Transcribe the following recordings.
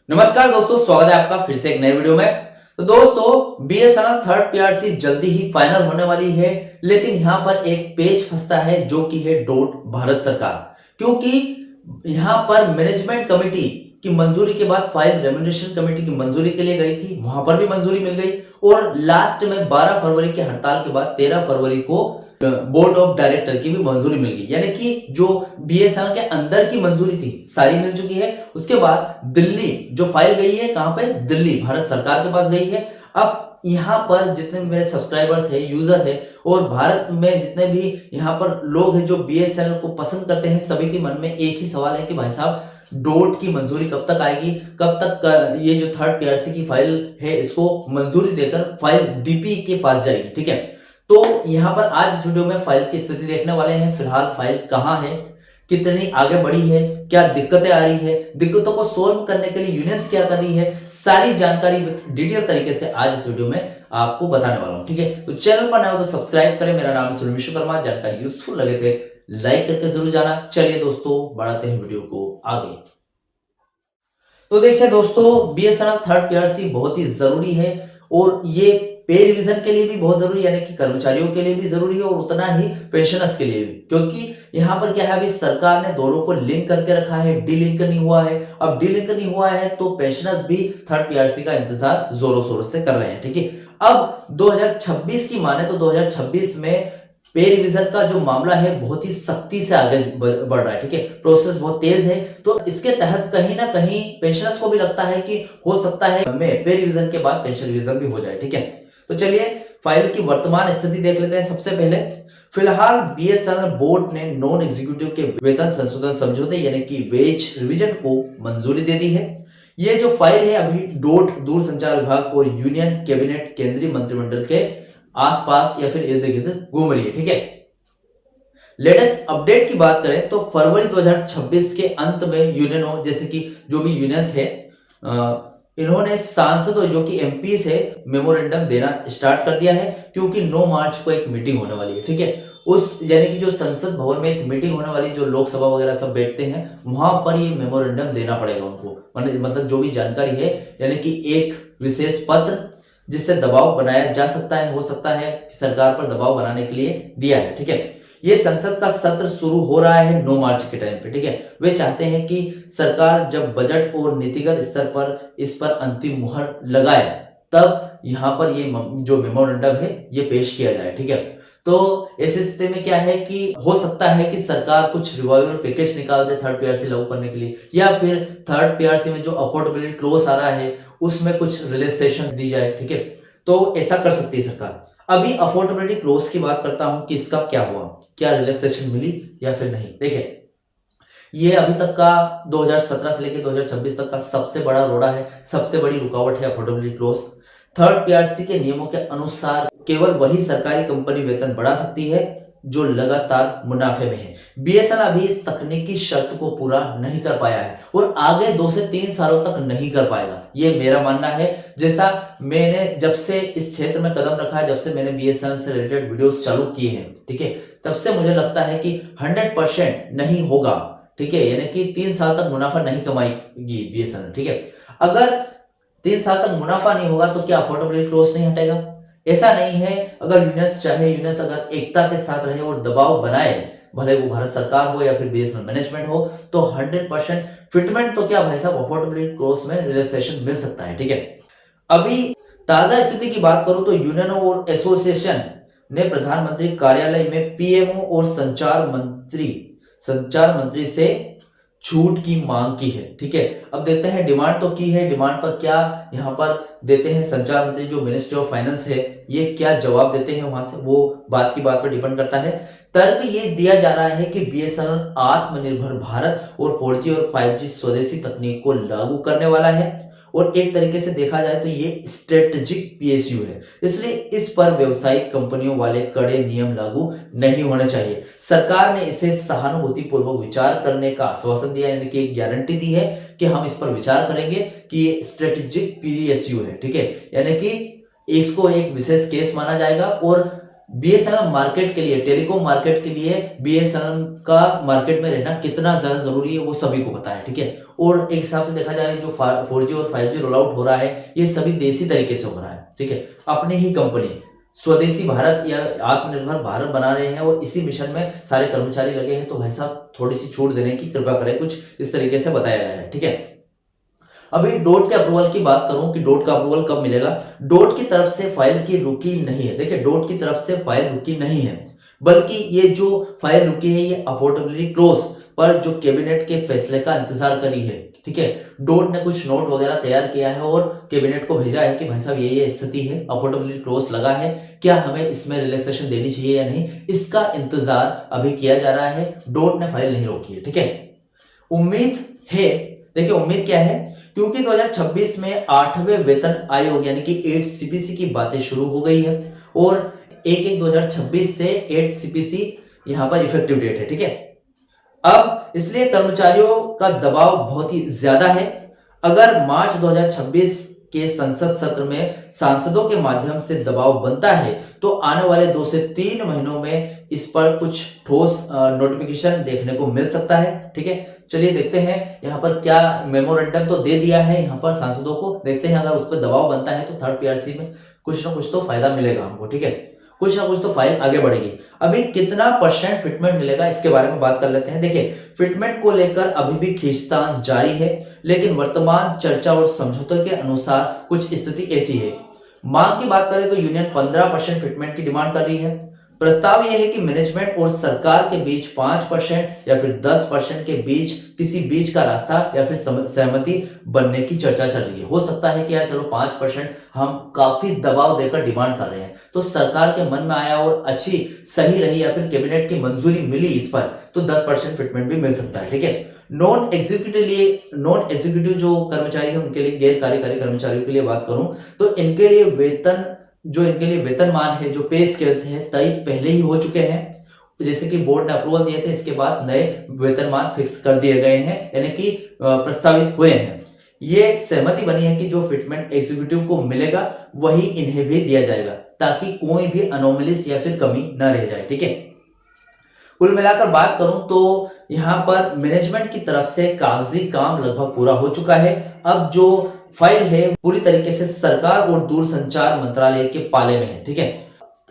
नमस्कार दोस्तों, स्वागत है आपका फिर से एक नए वीडियो में। तो दोस्तों, बीएसएनएल थर्ड पीआरसी जल्दी ही फाइनल होने वाली है, लेकिन यहां पर एक पेच फंसता है जो कि है डोट भारत सरकार। क्योंकि यहां पर मैनेजमेंट कमेटी की मंजूरी के बाद फाइल रेम्युनरेशन कमेटी की मंजूरी के लिए गई थी, वहां पर भी मंजूरी मिल गई और लास्ट में 12 फरवरी की हड़ताल के बाद 13 फरवरी को बोर्ड ऑफ डायरेक्टर की भी मंजूरी मिल गई। यानी कि जो बीएसएनएल के अंदर की मंजूरी थी सारी मिल चुकी है। उसके बाद दिल्ली जो फाइल गई है, कहां पे? दिल्ली भारत सरकार के पास गई है। अब यहां पर जितने भी मेरे सब्सक्राइबर्स है, यूजर है और भारत में जितने भी यहां पर लोग हैं जो बीएसएनएल को पसंद करते हैं, सभी के मन में एक ही सवाल है कि भाई साहब, डोट की मंजूरी कब तक आएगी, कब तक ये जो थर्ड पीआरसी की फाइल है इसको मंजूरी देकर फाइल डीपी के पास जाएगी। ठीक है, तो यहां पर आज इस वीडियो में फाइल की स्थिति देखने वाले हैं। फिलहाल फाइल कहां है, कितनी आगे बढ़ी है, क्या दिक्कतें आ रही है, दिक्कतों को सोल्व करने के लिए यूनियंस क्या कर रही है, सारी जानकारी डिटेल तरीके से आज इस वीडियो में आपको बताने वाला हूं। ठीक है, तो चैनल पर नए हो तो सब्सक्राइब करें। मेरा नाम है सुनील विश्वकर्मा। जानकारी यूजफुल लगे तो लाइक करके जरूर जाना। चलिए दोस्तों, बढ़ाते हैं वीडियो को आगे। तो देखिए दोस्तों, बीएसएनएल थर्ड पीआरसी बहुत ही जरूरी है और ये पे रिवीजन के लिए भी बहुत जरूरी है, यानी कि कर्मचारियों के लिए भी जरूरी है और उतना ही पेंशनर्स के लिए भी। क्योंकि यहाँ पर क्या है, अभी सरकार ने दोनों को लिंक करके रखा है, डी लिंक नहीं हुआ है। अब डी लिंक नहीं हुआ है तो पेंशनर्स भी थर्ड पीआरसी का इंतजार जोरों शोरों से कर रहे हैं। ठीक है, अब 2026 की माने तो 2026 में पे रिवीजन का जो मामला है बहुत ही सख्ती से आगे बढ़ रहा है। ठीक है, प्रोसेस बहुत तेज है, तो इसके तहत कहीं ना कहीं पेंशनर्स को भी लगता है कि हो सकता है में पे रिवीजन के बाद पेंशन रिवीजन भी हो जाए। ठीक है, तो चलिए फाइल की वर्तमान स्थिति देख लेते हैं। सबसे पहले फिलहाल बीएसएनएल बोर्ड ने नॉन एग्जीक्यूटिव के वेतन संशोधन समझौते यानी कि वेज रिवीजन को मंजूरी दे दी है। ये जो फाइल है अभी डोट दूरसंचार विभाग और यूनियन कैबिनेट केंद्रीय मंत्रिमंडल के आसपास या फिर इर्द गिर्द घूम रही है। ठीक है, लेटेस्ट अपडेट की बात करें तो फरवरी 2026 के अंत में यूनियनों जैसे कि जो भी यूनियंस है, इन्होंने सांसदों जो कि एमपी से मेमोरेंडम देना स्टार्ट कर दिया है, क्योंकि 9 मार्च को एक मीटिंग होने वाली है। ठीक है, उस यानी कि जो संसद भवन में एक मीटिंग होने वाली, जो लोकसभा वगैरह सब बैठते हैं, वहां पर ये मेमोरेंडम देना पड़ेगा उनको। मतलब जो भी जानकारी है, यानी कि एक विशेष पत्र जिससे दबाव बनाया जा सकता है, हो सकता है कि सरकार पर दबाव बनाने के लिए दिया है। ठीक है, ये संसद का सत्र शुरू हो रहा है 9 मार्च के टाइम पे। ठीक है, वे चाहते हैं कि सरकार जब बजट और नीतिगत स्तर पर इस पर अंतिम मुहर लगाए, तब यहां पर ये जो मेमोरेंडम है ये पेश किया जाए। ठीक है, तो ऐसी स्थिति में क्या है कि हो सकता है कि सरकार कुछ रिवाइवल पैकेज निकाल दे थर्ड पीआरसी लागू करने के लिए, या फिर थर्ड पीआरसी में जो अफोर्डेबिलिटी क्लोज आ रहा है उसमें कुछ रिलैक्सेशन दी जाए। ठीक है, तो ऐसा कर सकती है सरकार। अभी अफोर्डेबिलिटी क्लोज की बात करता हूं कि इसका क्या हुआ, क्या रिलैक्सेशन मिली या फिर नहीं। देखिए, ये अभी तक का 2017 से लेकर 2026 तक का सबसे बड़ा रोड़ा है, सबसे बड़ी रुकावट है अफोर्डेबिलिटी क्लोज। थर्ड पीआरसी के नियमों के अनुसार केवल वही सरकारी कंपनी वेतन बढ़ा सकती है जो लगातार मुनाफे में है। बीएसएनएल अभी इस तकनीकी शर्त को पूरा नहीं कर पाया है और आगे 2 से 3 सालों तक नहीं कर पाएगा, ये मेरा मानना है। जैसा मैंने जब से इस क्षेत्र में कदम रखा है, जब से मैंने बीएसएनएल से रिलेटेड वीडियोस चालू किए हैं, ठीक है, तब से मुझे लगता है कि 100% नहीं होगा। ठीक है, यानी कि 3 साल तक मुनाफा नहीं कमाएगी बीएसएनएल। ठीक है, अगर 3 साल तक मुनाफा नहीं होगा तो क्या अफोर्डेबिलिटी क्लोज नहीं हटेगा? ऐसा नहीं है। अगर यूनियंस चाहे, यूनियंस अगर एकता के साथ रहे और दबाव बनाए, भले वो भारत सरकार हो या फिर बीएसएनएल मैनेजमेंट हो, तो 100% फिटमेंट तो क्या भाई साहब, अफोर्डेबिलिटी क्लोज में रिलैक्सेशन मिल सकता है। ठीक है, अभी ताजा स्थिति की बात करूं तो यूनियनों और एसोसिएशन ने प्रधानमंत्री कार्यालय में पीएमओ और संचार मंत्री से छूट की मांग की है। ठीक है, अब देखते हैं, डिमांड तो की है, डिमांड पर क्या यहाँ पर देते हैं संचार मंत्री जो मिनिस्ट्री ऑफ फाइनेंस है, ये क्या जवाब देते हैं वहां से, वो बात की बात पर डिपेंड करता है। तर्क ये दिया जा रहा है कि बीएसएनएल आत्मनिर्भर भारत और 4G और 5G स्वदेशी तकनीक को लागू करने वाला है और एक तरीके से देखा जाए तो ये स्ट्रेटेजिक पीएसयू है, इसलिए इस पर व्यवसायिक कंपनियों वाले कड़े नियम लागू नहीं होने चाहिए। सरकार ने इसे सहानुभूतिपूर्वक विचार करने का आश्वासन दिया, यानी कि एक गारंटी दी है कि हम इस पर विचार करेंगे कि ये स्ट्रेटेजिक पीएसयू है। ठीक है, यानी कि इसको एक विशेष केस माना जाएगा और बीएसएनएल मार्केट के लिए, टेलीकॉम मार्केट के लिए बीएसएनएल का मार्केट में रहना कितना ज्यादा जरूरी है वो सभी को पता है, ठीक है। और एक हिसाब से देखा जाए जो 4G और 5G रोल आउट हो रहा है ये सभी देसी तरीके से हो रहा है, ठीक है। अपनी ही कंपनी स्वदेशी भारत या आत्मनिर्भर भारत बना रहे हैं और इसी मिशन में सारे कर्मचारी लगे हैं। तो भाई साहब थोड़ी सी छूट देने की कृपा करें, कुछ इस तरीके से बताया गया है, ठीक है। अभी डोट के अप्रूवल की बात करूं कि डोट का अप्रूवल कब मिलेगा। डोट की तरफ से फाइल की रुकी नहीं है, देखिए डोट की तरफ से फाइल रुकी नहीं है, बल्कि ये जो फाइल रुकी है ये अफोर्डेबिलिटी क्लोज पर जो कैबिनेट के फैसले का इंतजार करी है, ठीक है। डोट ने कुछ नोट वगैरह तैयार किया है और कैबिनेट को भेजा है कि भाई साहब ये स्थिति है, अफोर्डेबिलिटी क्लोज लगा है, क्या हमें इसमें रिलैक्सेशन देनी चाहिए या नहीं, इसका इंतजार अभी किया जा रहा है। डोट ने फाइल नहीं रोकी है, ठीक है। उम्मीद है, देखिए उम्मीद क्या है, क्योंकि 2026 में 8वें वेतन आयोग यानी कि 8 सीपीसी की बातें शुरू हो गई है और 1/1/2026 से 8 सीपीसी यहां पर इफेक्टिव डेट है, ठीक है। अब इसलिए कर्मचारियों का दबाव बहुत ही ज्यादा है। अगर मार्च 2026 के संसद सत्र में सांसदों के माध्यम से दबाव बनता है तो आने वाले 2 से 3 महीनों में इस पर कुछ ठोस नोटिफिकेशन देखने को मिल सकता है, ठीक है। चलिए देखते हैं यहाँ पर क्या मेमोरेंडम तो दे दिया है यहाँ पर सांसदों को, देखते हैं अगर उस पर दबाव बनता है तो थर्ड पीआरसी में कुछ ना कुछ तो फायदा मिलेगा हमको, ठीक है। कुछ ना कुछ तो फाइल आगे बढ़ेगी। अभी कितना % फिटमेंट मिलेगा इसके बारे में बात कर लेते हैं। देखिए फिटमेंट को लेकर अभी भी खींचतान जारी है, लेकिन वर्तमान चर्चा और समझौते के अनुसार कुछ स्थिति ऐसी है। मांग की बात करें तो यूनियन 15% फिटमेंट की डिमांड कर रही है। प्रस्ताव यह है कि मैनेजमेंट और सरकार के बीच 5% या फिर 10% के बीच किसी बीच का रास्ता या फिर सहमति बनने की चर्चा चल रही है। हो सकता है कि यार चलो 5% हम काफी दबाव देकर डिमांड कर रहे हैं तो सरकार के मन में आया और अच्छी सही रही या फिर कैबिनेट की मंजूरी मिली इस पर तो 10% फिटमेंट भी मिल सकता है, ठीक है। नॉन एग्जीक्यूटिव जो कर्मचारी है उनके लिए, गैर कार्यकारी कर्मचारियों के लिए बात करूं तो इनके लिए वेतनमान है, जो पे स्केल्स है तय पहले ही हो चुके हैं। जैसे कि बोर्ड ने अप्रूवल दिए थे इसके बाद नए वेतनमान फिक्स कर दिए गए हैं, यानी कि प्रस्तावित हुए हैं। ये सहमति बनी है कि जो फिटमेंट एग्जीक्यूटिव को मिलेगा वही इन्हें भी दिया जाएगा ताकि कोई भी अनोमलीस या फिर कमी न रह जाए, ठीक है। कुल मिलाकर बात करूं तो यहां पर मैनेजमेंट की तरफ से कागजी काम लगभग पूरा हो चुका है। अब जो फाइल है पूरी तरीके से सरकार और दूरसंचार मंत्रालय के पाले में है, ठीक है।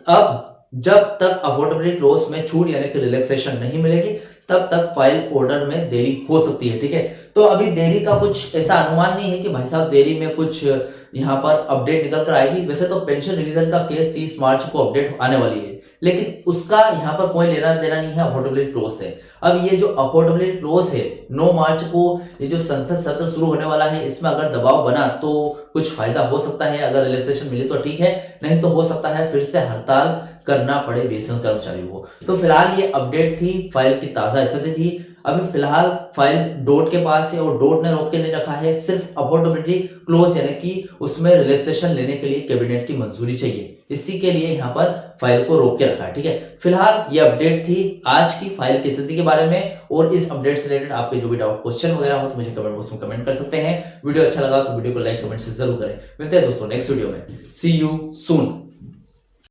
अब जब तक अफोर्डेबिलिटी क्लोज में छूट यानी कि रिलैक्सेशन नहीं मिलेगी तब तक फाइल ऑर्डर में देरी हो सकती है, ठीक है। तो अभी देरी का कुछ ऐसा अनुमान नहीं है कि भाई साहब देरी में कुछ यहाँ पर अपडेट निकल कर आएगी। वैसे तो पेंशन रिवीजन का केस 30 मार्च को अपडेट आने वाली है, लेकिन उसका यहाँ पर कोई लेना देना नहीं है अफोर्डेबिलिटी क्लोज से। अब ये जो अफोर्डेबिलिटी क्लोज है 9 मार्च को ये जो संसद सत्र शुरू होने वाला है इसमें अगर दबाव बना तो कुछ फायदा हो सकता है। अगर रिलैक्सेशन मिली तो ठीक है, नहीं तो हो सकता है फिर से हड़ताल करना पड़े बीएसएनएल कर्मचारियों को। तो फिलहाल ये अपडेट थी, फाइल की ताजा स्थिति थी। अभी फिलहाल फाइल डोट के पास है और डोट ने रोक के नहीं रखा है, सिर्फ अफोर्डेबिलिटी क्लोज यानी कि उसमें रिलैक्सेशन लेने के लिए कैबिनेट की मंजूरी चाहिए, इसी के लिए यहाँ पर फाइल को रोक के रखा है, ठीक है। फिलहाल ये अपडेट थी आज की फाइल की स्थिति के बारे में। और इस अपडेट से रिलेटेड आपके जो भी डाउट क्वेश्चन वगैरह हो तो मुझे कमेंट बॉक्स में कमेंट कर सकते हैं। वीडियो अच्छा लगा तो वीडियो को लाइक कमेंट से जरूर करें। मिलते हैं दोस्तों नेक्स्ट वीडियो में। सी यू सून।